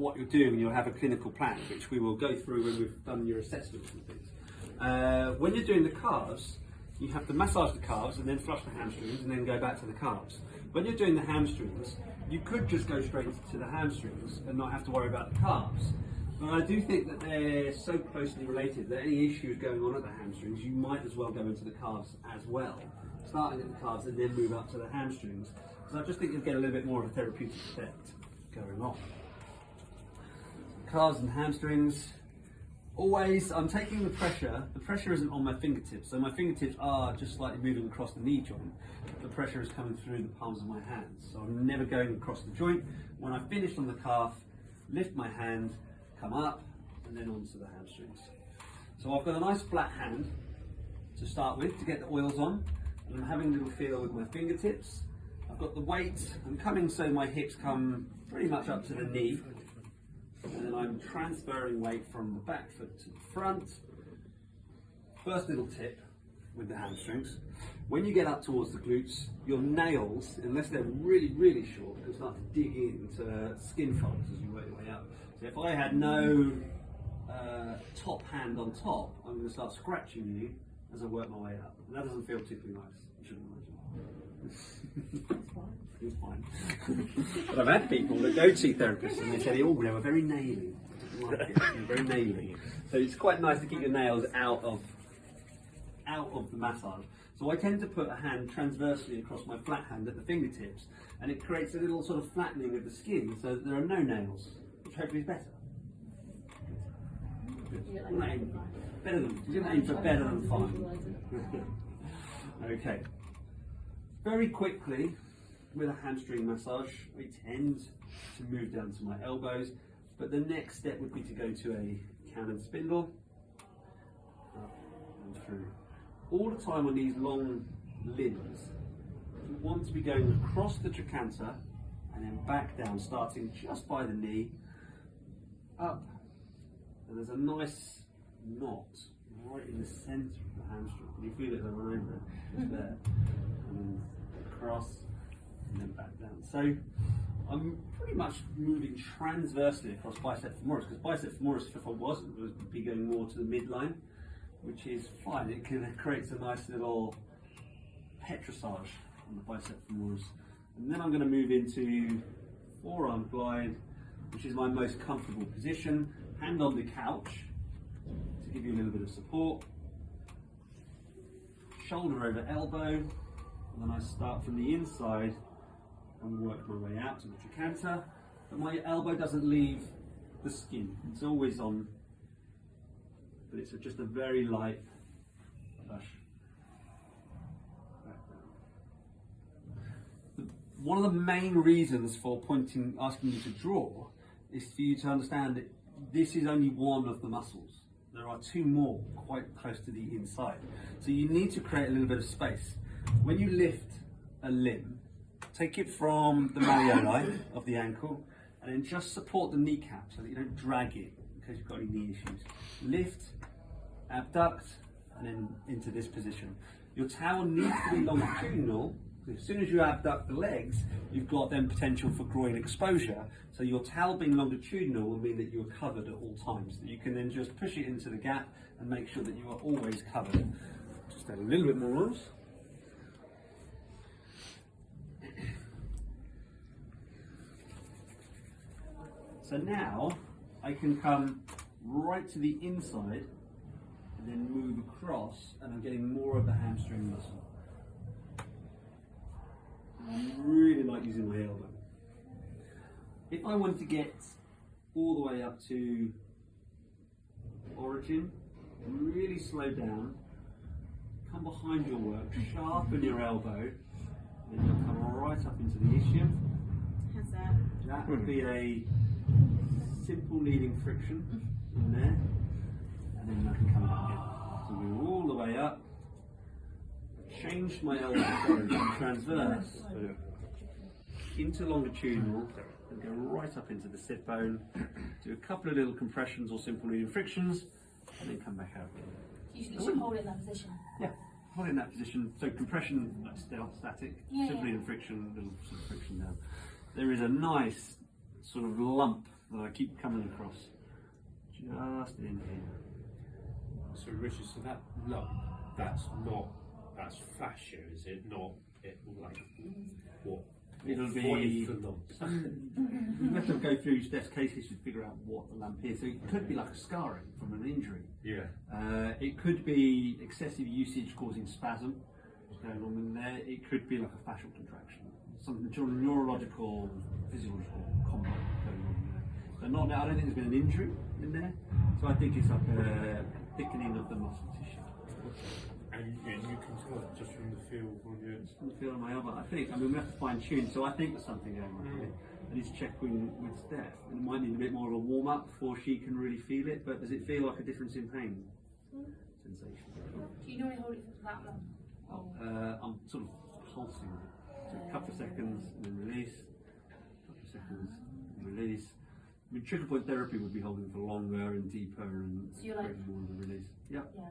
what you're doing, you'll have a clinical plan, which we will go through when we've done your assessments and things. When you're doing the calves, you have to massage the calves and then flush the hamstrings and then go back to the calves. When you're doing the hamstrings, you could just go straight to the hamstrings and not have to worry about the calves. But I do think that they're so closely related that any issues going on at the hamstrings, you might as well go into the calves as well. Starting at the calves and then move up to the hamstrings. So I just think you'll get a little bit more of a therapeutic effect going on. Calves and hamstrings. Always, I'm taking the pressure isn't on my fingertips, so my fingertips are just slightly moving across the knee joint. The pressure is coming through the palms of my hands, so I'm never going across the joint. When I finish on the calf, lift my hand, come up, and then onto the hamstrings. So I've got a nice flat hand to start with, to get the oils on, and I'm having a little feel with my fingertips. I've got the weight, I'm coming so my hips come pretty much up to the knee. And then I'm transferring weight from the back foot to the front. First little tip with the hamstrings. When you get up towards the glutes, your nails, unless they're really, really short, can start to dig into skin folds as you work your way up. So if I had no top hand on top, I'm going to start scratching you as I work my way up. And that doesn't feel particularly nice, you shouldn't imagine. It's fine. But I've had people that go to see therapists and they say, oh, they were very naily. I don't like it. They're very naily. So it's quite nice to keep your nails out of the massage. So I tend to put a hand transversely across my flat hand at the fingertips, and it creates a little sort of flattening of the skin so that there are no nails, which hopefully is better. Better than, you're going to aim for better than fine. Okay. Very quickly, with a hamstring massage, we tend to move down to my elbows, but the next step would be to go to a Cannon spindle, up and through. All the time on these long limbs, you want to be going across the trochanter and then back down, starting just by the knee, up, and there's a nice knot right in the centre of the hamstring. Can you feel it as I run over it? It's there. And then across, and then back down. So I'm pretty much moving transversely across bicep femoris, because bicep femoris, if I wasn't, would be going more to the midline, which is fine. It creates a nice little petrissage on the bicep femoris. And then I'm going to move into forearm glide, which is my most comfortable position. Hand on the couch to give you a little bit of support. Shoulder over elbow, and then I start from the inside and work my way out to the trochanter, but my elbow doesn't leave the skin. It's always on, but it's just a very light push back down. One of the main reasons for asking you to draw is for you to understand that this is only one of the muscles. There are two more quite close to the inside. So you need to create a little bit of space. When you lift a limb, take it from the malleoli of the ankle and then just support the kneecap so that you don't drag it in case you've got any knee issues. Lift, abduct, and then into this position. Your towel needs to be longitudinal. As soon as you abduct the legs, you've got then potential for groin exposure. So your towel being longitudinal will mean that you're covered at all times. You can then just push it into the gap and make sure that you are always covered. Just add a little bit more loose. So now I can come right to the inside and then move across, and I'm getting more of the hamstring muscle. I really like using my elbow. If I want to get all the way up to origin, really slow down, come behind your work, sharpen your elbow, and then you'll come right up into the ischium. How's that? That would be a simple kneading friction in there, and then I can come back again. So go all the way up. Change my elbow from transverse into longitudinal and go right up into the sit bone. Do a couple of little compressions or simple kneading frictions, and then come back out again. You should hold it in that position. Yeah, hold it in that position. So compression, like static, simple kneading friction, little sort of friction down. There is a nice sort of lump And I keep coming across, just in here. So Richard, so that lump, that's fascia, is it? Not it like what? It'll What be is the lump? you have to go through each death's case history to figure out what the lump is. So it could be like a scarring from an injury. Yeah. It could be excessive usage causing spasm going on in there. It could be like a fascial contraction, some neurological, physiological combo going on in there. So not, I don't think there's been an injury in there. So I think it's like a thickening of the muscle tissue. And you can tell just from the feel on your. From the feel of my elbow, we have to fine tune. So I think there's something going on here. I need to check with Steph. And it might need a bit more of a warm up before she can really feel it. But does it feel like a difference in pain sensation? Do you normally hold it for that long? I'm sort of pulsing it. So a couple of seconds and then release. A couple of seconds and release. I mean, triple point therapy would be holding for longer and deeper and So you're like, more of the release. Yeah. yeah.